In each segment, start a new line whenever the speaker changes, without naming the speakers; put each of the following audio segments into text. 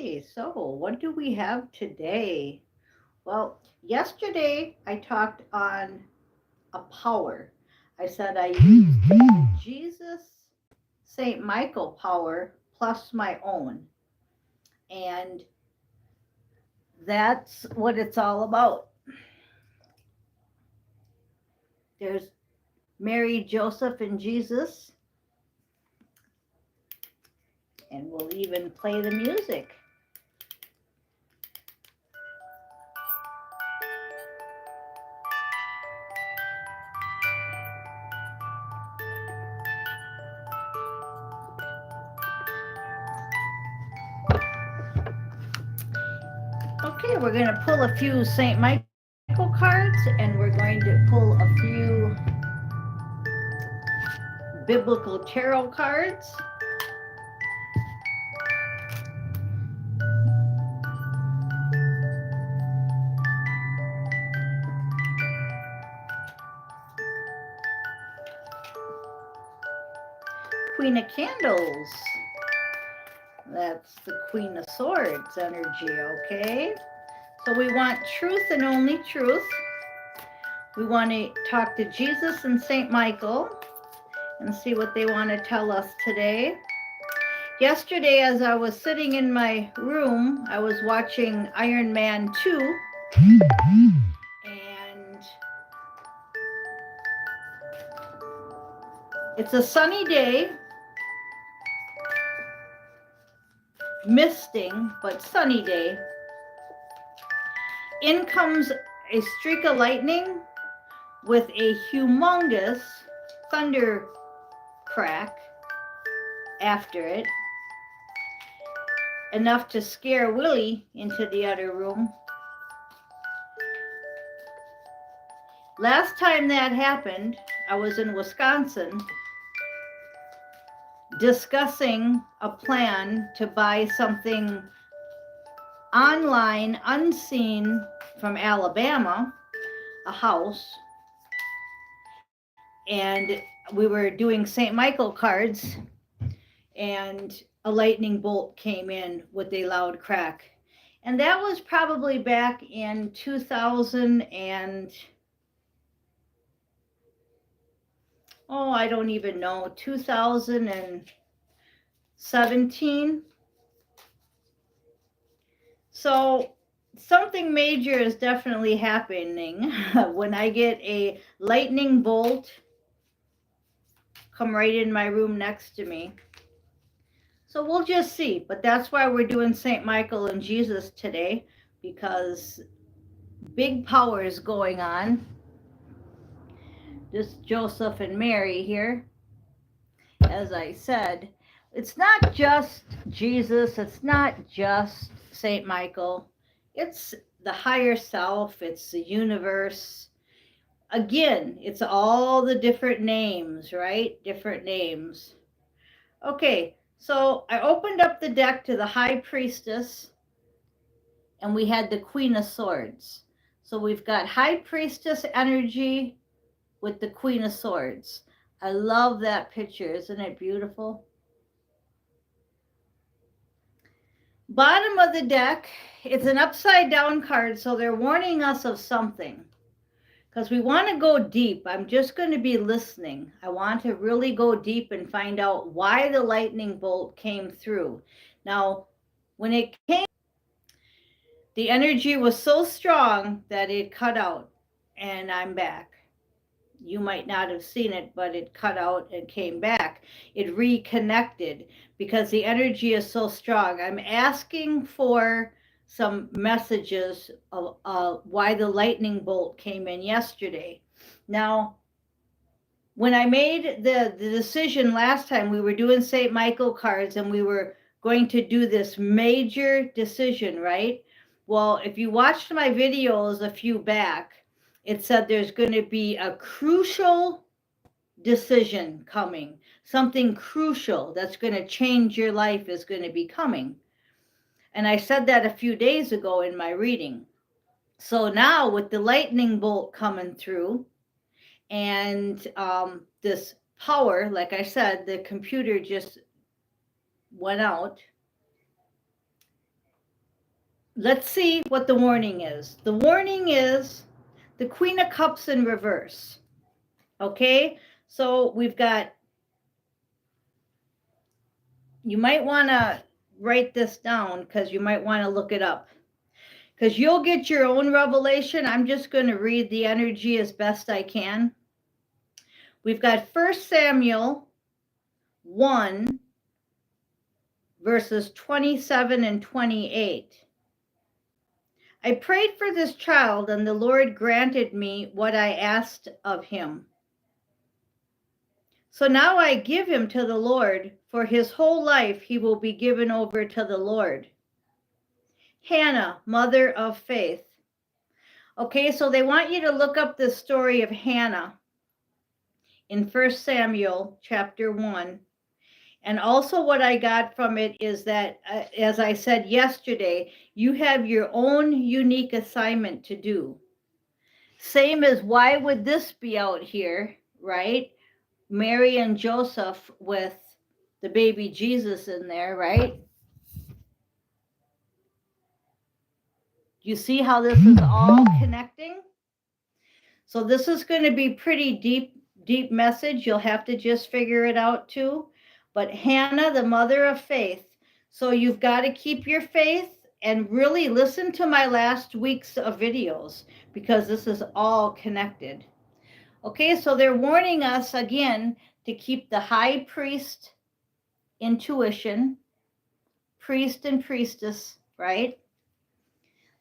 Okay, so what do we have today? Well, yesterday I talked on a power. I said I used the Jesus St. Michael power plus my own. And that's what it's all about. There's Mary, Joseph, and Jesus, and we'll even play the music. Okay, we're going to pull a few St. Michael cards and we're going to pull a few biblical tarot cards. Queen of Candles. That's the Queen of Swords energy, okay? So we want truth and only truth. We want to talk to Jesus and St. Michael and see what they want to tell us today. Yesterday, as I was sitting in my room, I was watching Iron Man 2, and it's a sunny day, misting, but sunny day. In comes a streak of lightning with a humongous thunder crack after it, enough to scare Willie into the other room. Last time that happened, I was in Wisconsin discussing a plan to buy something online, unseen, from Alabama, a house, and we were doing St. Michael cards, and a lightning bolt came in with a loud crack. And that was probably back in 2000 and, oh, I don't even know, 2017. So something major is definitely happening when I get a lightning bolt come right in my room next to me. So we'll just see. But that's why we're doing St. Michael and Jesus today, because big power is going on. This Joseph and Mary here, as I said, it's not just Jesus, it's not just St. Michael, it's the higher self, it's the universe. Again, it's all the different names, right? Different names. Okay, so I opened up the deck to the High Priestess, and we had the Queen of Swords. So we've got High Priestess energy with the Queen of Swords. I love that picture. Isn't it beautiful? Bottom of the deck, it's an upside down card, so they're warning us of something. Because we want to go deep. I'm just going to be listening. I want to really go deep and find out why the lightning bolt came through. Now, when it came, the energy was so strong that it cut out, and I'm back. You might not have seen it, but it cut out and came back. It reconnected because the energy is so strong. I'm asking for some messages of why the lightning bolt came in yesterday. Now, when I made the decision last time, we were doing St. Michael cards and we were going to do this major decision, right? Well, if you watched my videos a few back, it said there's going to be a crucial decision coming. Something crucial that's going to change your life is going to be coming. And I said that a few days ago in my reading. So now with the lightning bolt coming through and this power, like I said, the computer just went out. let's see what the warning is. The warning is the Queen of Cups in reverse. Okay, so we've got, you might want to write this down because you might want to look it up, because you'll get your own revelation. I'm just going to read the energy as best I can. We've got 1 Samuel 1, verses 27 and 28. I prayed for this child, and the Lord granted me what I asked of him. So now I give him to the Lord. For his whole life he will be given over to the Lord. Hannah, mother of faith. Okay, so they want you to look up the story of Hannah in 1 Samuel chapter 1. And also what I got from it is that, as I said yesterday, you have your own unique assignment to do. Same as, why would this be out here, right? Mary and Joseph with the baby Jesus in there, right? You see how this is all connecting? So this is going to be pretty deep message. You'll have to just figure it out too. But Hannah, the mother of faith. So you've got to keep your faith and really listen to my last week's of videos, because this is all connected. Okay, so they're warning us again to keep the high priest intuition, priest and priestess, right?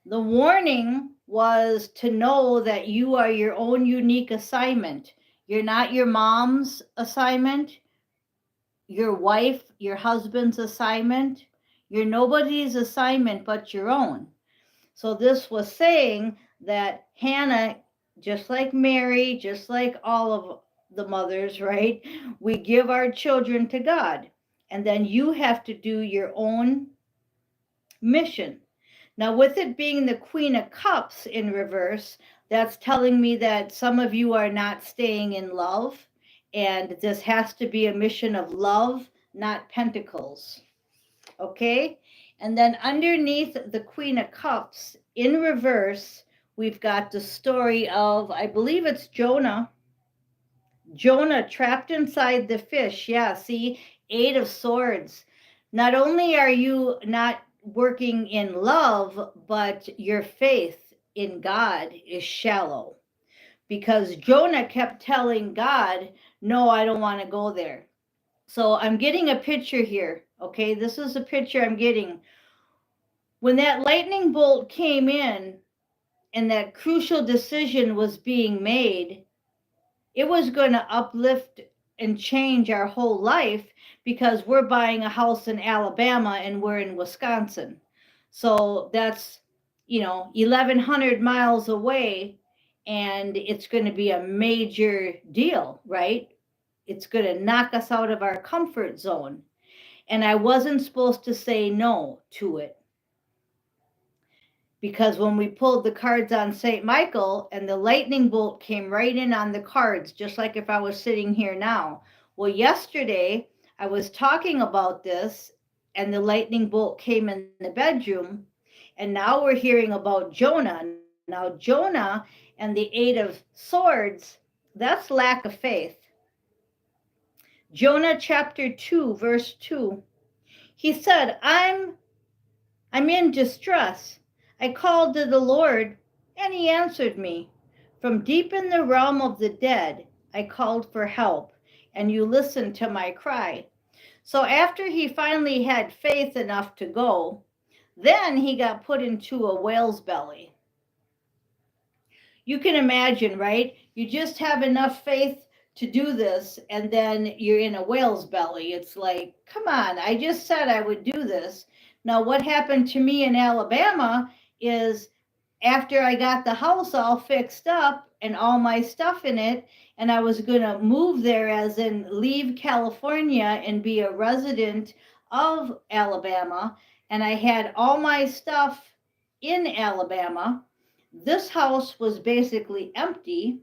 The warning was to know that you are your own unique assignment. You're not your mom's assignment, your wife, your husband's assignment. You're nobody's assignment but your own. So this was saying that Hannah, just like Mary, just like all of the mothers, right? We give our children to God, and then you have to do your own mission. Now, with it being the Queen of Cups in reverse, that's telling me that some of you are not staying in love, and this has to be a mission of love, not pentacles. Okay? And then underneath the Queen of Cups in reverse, we've got the story of, I believe it's Jonah. Jonah trapped inside the fish. Yeah, see, 8 of Swords. Not only are you not working in love, but your faith in God is shallow, because Jonah kept telling God, no, I don't want to go there. So I'm getting a picture here. Okay, this is a picture I'm getting. When that lightning bolt came in and that crucial decision was being made, it was going to uplift and change our whole life, because we're buying a house in Alabama and we're in Wisconsin. So that's, 1,100 miles away, and it's going to be a major deal, right? It's going to knock us out of our comfort zone. And I wasn't supposed to say no to it, because when we pulled the cards on St. Michael and the lightning bolt came right in on the cards, just like if I was sitting here now. Well, yesterday I was talking about this and the lightning bolt came in the bedroom, and now we're hearing about Jonah. Now, Jonah and the 8 of Swords, that's lack of faith. Jonah chapter 2, verse 2. He said, I'm in distress. I called to the Lord, and he answered me. From deep in the realm of the dead, I called for help, and you listened to my cry. So after he finally had faith enough to go, then he got put into a whale's belly. You can imagine, right? You just have enough faith to do this, and then you're in a whale's belly. It's like, come on, I just said I would do this. Now, what happened to me in Alabama is, after I got the house all fixed up and all my stuff in it, and I was going to move there, as in leave California and be a resident of Alabama, and I had all my stuff in Alabama. This house was basically empty.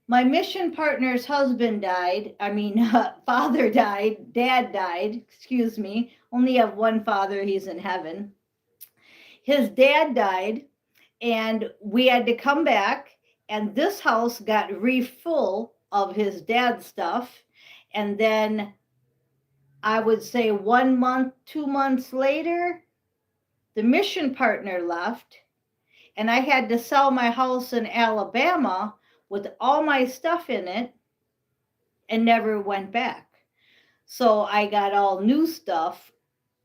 My mission partner's husband died. Father died. Dad died, excuse me. Only have one father, he's in heaven. his dad died, and we had to come back, and this house got refull of his dad's stuff. And then I would say 1 month, 2 months later, the mission partner left, and I had to sell my house in Alabama with all my stuff in it and never went back. So I got all new stuff.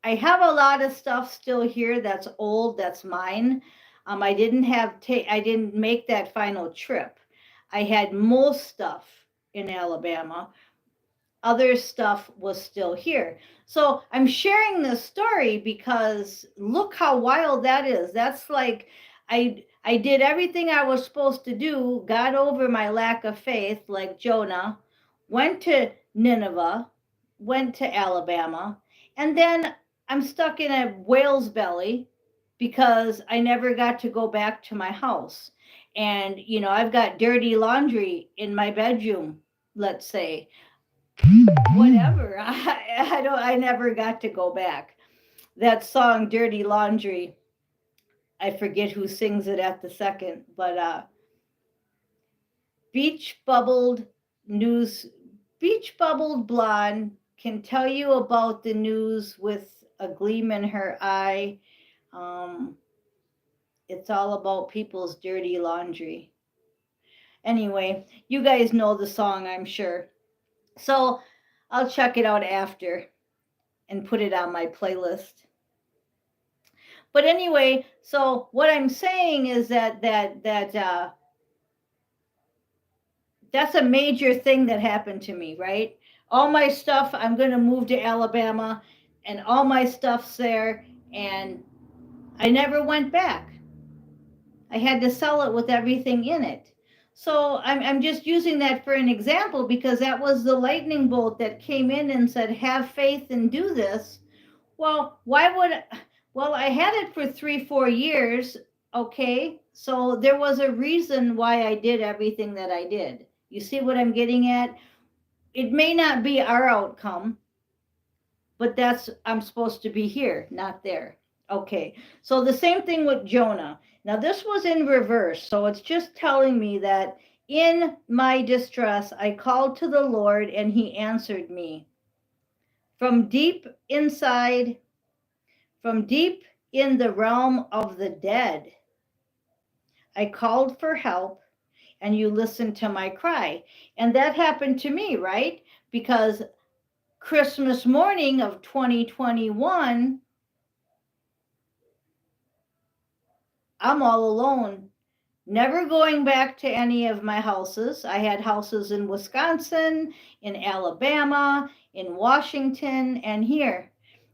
I have a lot of stuff still here that's old, that's mine. I didn't make that final trip. I had most stuff in Alabama. Other stuff was still here. So I'm sharing this story because look how wild that is. That's like I did everything I was supposed to do, got over my lack of faith like Jonah, went to Nineveh, went to Alabama, and then I'm stuck in a whale's belly because I never got to go back to my house. And I've got dirty laundry in my bedroom, let's say, whatever. I never got to go back. That song Dirty Laundry, I forget who sings it at the second, but beach bubbled blonde can tell you about the news with a gleam in her eye. It's all about people's dirty laundry. Anyway, you guys know the song, I'm sure. So I'll check it out after and put it on my playlist. But anyway, so what I'm saying is that's a major thing that happened to me, right? All my stuff, I'm going to move to Alabama, and all my stuff's there, and I never went back. I had to sell it with everything in it. So I'm just using that for an example because that was the lightning bolt that came in and said, have faith and do this. Well, I had it for 3-4 years. Okay. So there was a reason why I did everything that I did. You see what I'm getting at? It may not be our outcome, but I'm supposed to be here, not there. Okay. So the same thing with Jonah. Now this was in reverse. So it's just telling me that in my distress, I called to the Lord and he answered me. From deep in the realm of the dead, I called for help and you listened to my cry. And that happened to me, right? Because Christmas morning of 2021, I'm all alone, never going back to any of my houses. I had houses in Wisconsin, in Alabama, in Washington, and here.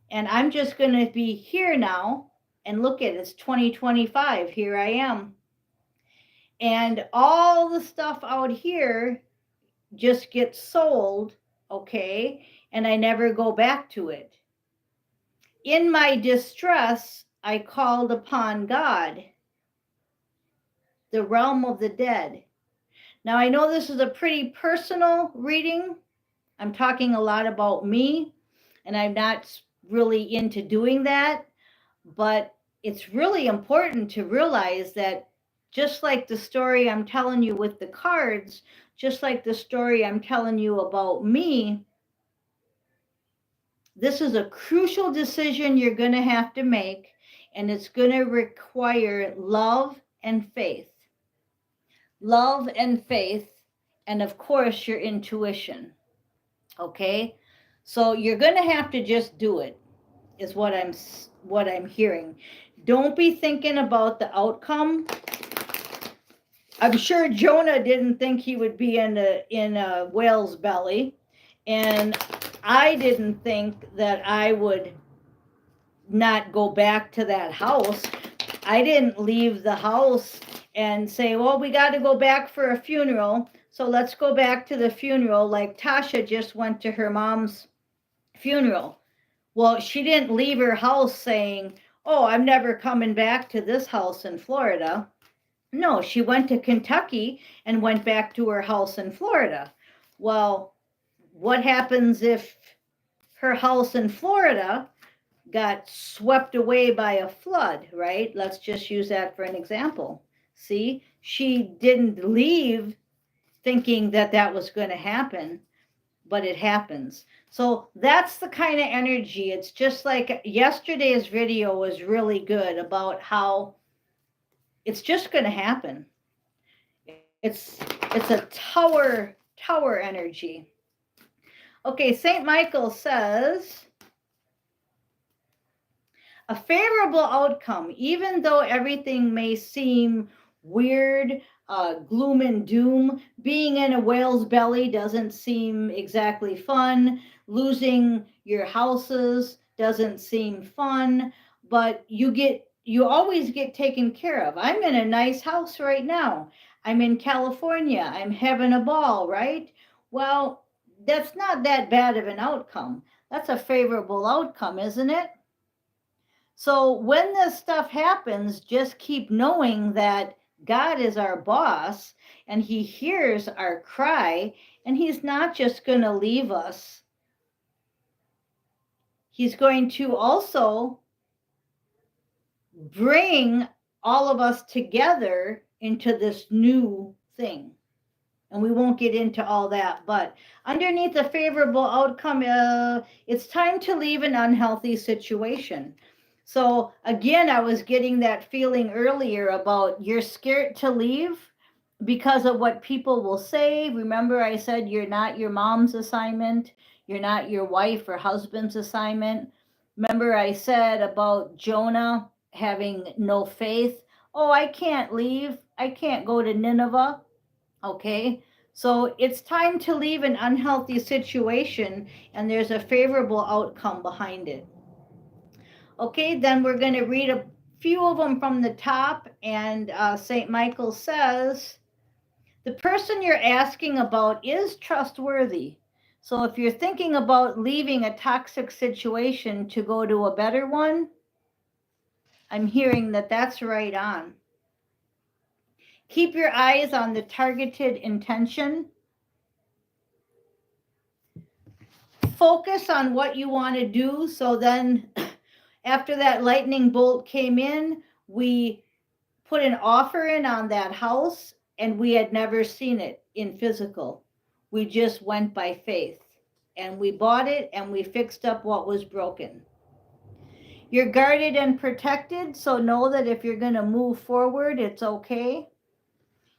And I'm just going to be here now. And look at it, it's 2025. Here I am. And all the stuff out here just gets sold, okay? And I never go back to it. In my distress, I called upon God, the realm of the dead. Now, I know this is a pretty personal reading. I'm talking a lot about me, and I'm not really into doing that. But it's really important to realize that just like the story I'm telling you with the cards, just like the story I'm telling you about me, this is a crucial decision you're going to have to make, and it's going to require love and faith. Love and faith, and of course, your intuition. Okay? So you're going to have to just do it, is what I'm hearing. Don't be thinking about the outcome. I'm sure Jonah didn't think he would be in a whale's belly, and I didn't think that I would not go back to that house. I didn't leave the house and say, well, we got to go back for a funeral, so let's go back to the funeral, like Tasha just went to her mom's funeral. Well, she didn't leave her house saying, oh, I'm never coming back to this house in Florida. No, she went to Kentucky and went back to her house in Florida. Well, what happens if her house in Florida got swept away by a flood, right? Let's just use that for an example. See, she didn't leave thinking that that was going to happen, but it happens. So that's the kind of energy. It's just like yesterday's video was really good about how it's just going to happen. It's a tower energy. Okay, St. Michael says a favorable outcome, even though everything may seem weird, gloom and doom. Being in a whale's belly doesn't seem exactly fun. Losing your houses doesn't seem fun, but you always get taken care of. I'm in a nice house right now. I'm in California. I'm having a ball, right? Well, that's not that bad of an outcome. That's a favorable outcome, isn't it? So when this stuff happens, just keep knowing that God is our boss and he hears our cry, and he's not just going to leave us. He's going to also bring all of us together into this new thing. And we won't get into all that, but underneath a favorable outcome, it's time to leave an unhealthy situation. So again, I was getting that feeling earlier about you're scared to leave because of what people will say. Remember, I said you're not your mom's assignment, you're not your wife or husband's assignment. Remember, I said about Jonah having no faith. Oh, I can't leave, I can't go to Nineveh. Okay, so it's time to leave an unhealthy situation, and there's a favorable outcome behind it. Okay, then we're going to read a few of them from the top, and St. Michael says, the person you're asking about is trustworthy. So if you're thinking about leaving a toxic situation to go to a better one, I'm hearing that that's right on. Keep your eyes on the targeted intention. Focus on what you want to do. So then after that lightning bolt came in, we put an offer in on that house, and we had never seen it in physical. We just went by faith, and we bought it, and we fixed up what was broken. You're guarded and protected, so know that if you're going to move forward, it's okay.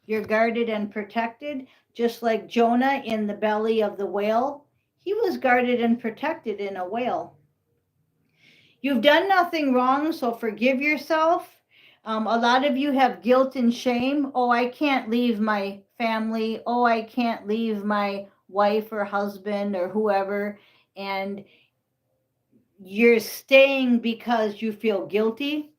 You're guarded and protected, just like Jonah in the belly of the whale. He was guarded and protected in a whale. You've done nothing wrong, so forgive yourself. A lot of you have guilt and shame. Oh, I can't leave my family. Oh, I can't leave my wife or husband or whoever. And you're staying because you feel guilty.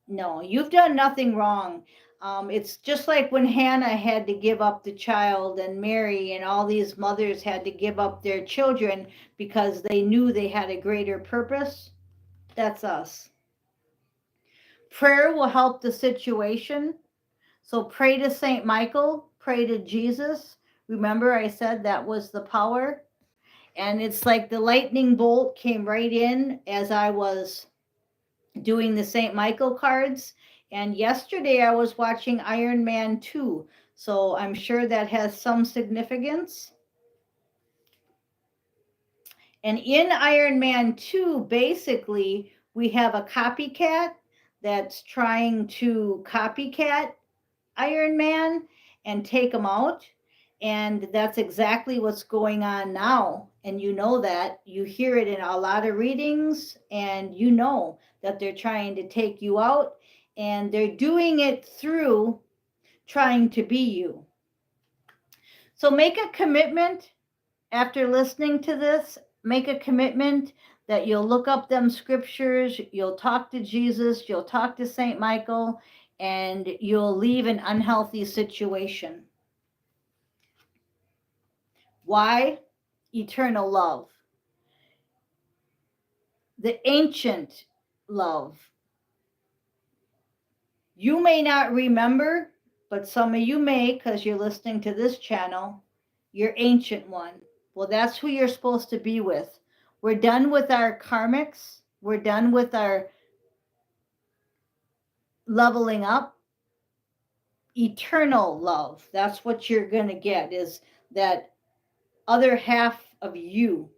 No, you've done nothing wrong. It's just like when Hannah had to give up the child, and Mary and all these mothers had to give up their children because they knew they had a greater purpose. That's us. Prayer will help the situation. So pray to St. Michael, pray to Jesus. Remember, I said that was the power. And it's like the lightning bolt came right in as I was doing the St. Michael cards. And yesterday I was watching Iron Man 2. So I'm sure that has some significance. And in Iron Man 2, basically, we have a copycat that's trying to copycat Iron Man and take him out. And that's exactly what's going on now. And you know that. You hear it in a lot of readings, and you know that they're trying to take you out. And they're doing it through trying to be you. So make a commitment after listening to this. Make a commitment that you'll look up them scriptures, you'll talk to Jesus, you'll talk to St. Michael, and you'll leave an unhealthy situation. Why? Eternal love. The ancient love. You may not remember, but some of you may because you're listening to this channel, your ancient one. Well, that's who you're supposed to be with. We're done with our karmics. we're done with our leveling up, eternal love. That's what you're going to get, is that other half of you.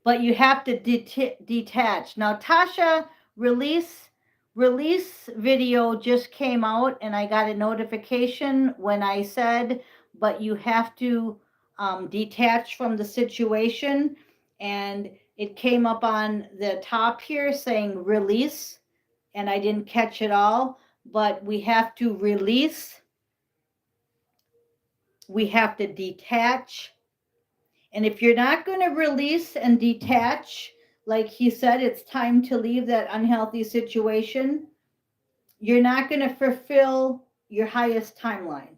But you have to detach. Now, Tasha, release video just came out, and I got a notification when I said, but you have to detach from the situation. And it came up on the top here saying release, and I didn't catch it all, but we have to release. We have to detach. And if you're not going to release and detach, like he said, it's time to leave that unhealthy situation, you're not going to fulfill your highest timeline.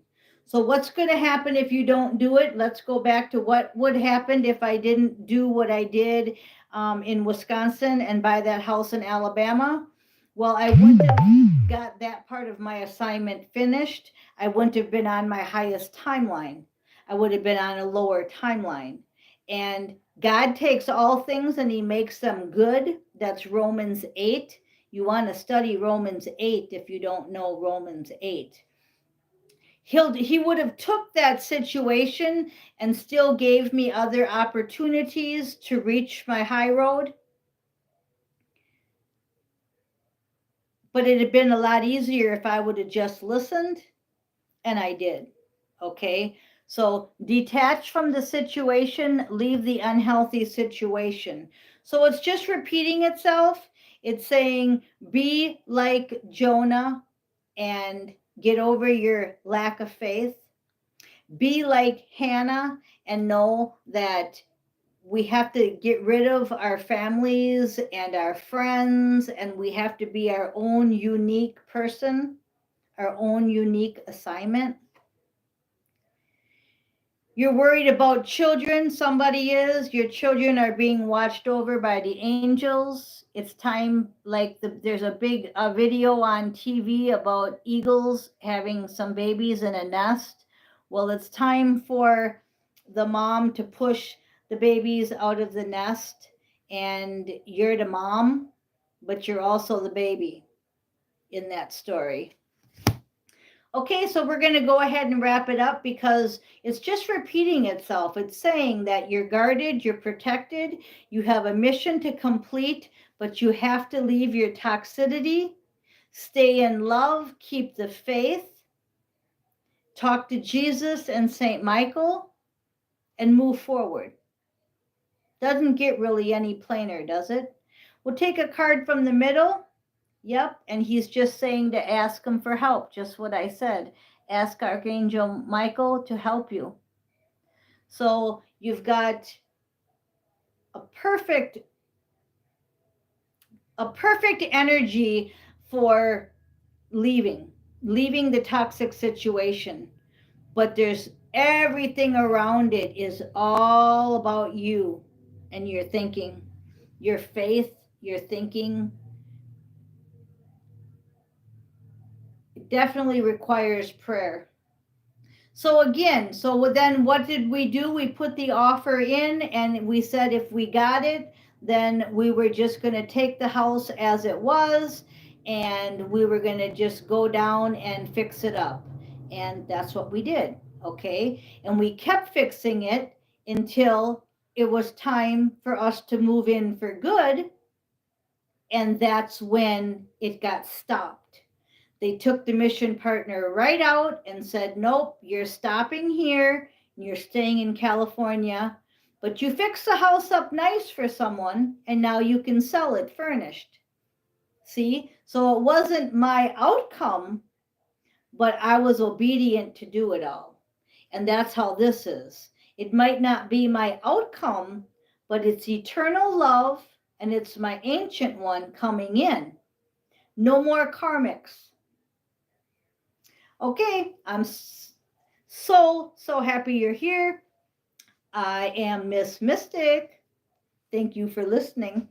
So what's going to happen if you don't do it? Let's go back to what would happen if I didn't do what I did in Wisconsin and buy that house in Alabama. Well, I wouldn't have got that part of my assignment finished. I wouldn't have been on my highest timeline. I would have been on a lower timeline. And God takes all things and he makes them good. That's Romans 8. You want to study Romans 8 if you don't know Romans 8. He would have took that situation and still gave me other opportunities to reach my high road. But it had been a lot easier if I would have just listened, and I did. Okay? So detach from the situation, leave the unhealthy situation. So it's just repeating itself. It's saying, be like Jonah and get over your lack of faith. Be like Hannah and know that we have to get rid of our families and our friends, and we have to be our own unique person, our own unique assignment. You're worried about children, somebody is. Your children are being watched over by the angels. It's time, like there's a big video on TV about eagles having some babies in a nest. Well, it's time for the mom to push the babies out of the nest, and you're the mom, but you're also the baby in that story. Okay, so we're going to go ahead and wrap it up because it's just repeating itself. It's saying that you're guarded, you're protected, you have a mission to complete, but you have to leave your toxicity, stay in love, keep the faith, talk to Jesus and St. Michael, and move forward. Doesn't get really any plainer, does it? We'll take a card from the middle. Yep, and he's just saying to ask him for help, just what I said. Ask Archangel Michael to help you. So you've got a perfect energy for leaving the toxic situation. But there's everything around it is all about you and your thinking, your faith, your thinking. It definitely requires prayer. So again, so then what did we do? We put the offer in and we said if we got it, then we were just going to take the house as it was and we were going to just go down and fix it up. And that's what we did. Okay. And we kept fixing it until it was time for us to move in for good. And that's when it got stopped. They took the mission partner right out and said, nope, you're stopping here. You're staying in California. But you fixed the house up nice for someone, and now you can sell it furnished. See? So it wasn't my outcome, but I was obedient to do it all. And that's how this is. It might not be my outcome, but it's eternal love, and it's my ancient one coming in. No more karmics. Okay, I'm so happy you're here. I am Miss Mystic. Thank you for listening.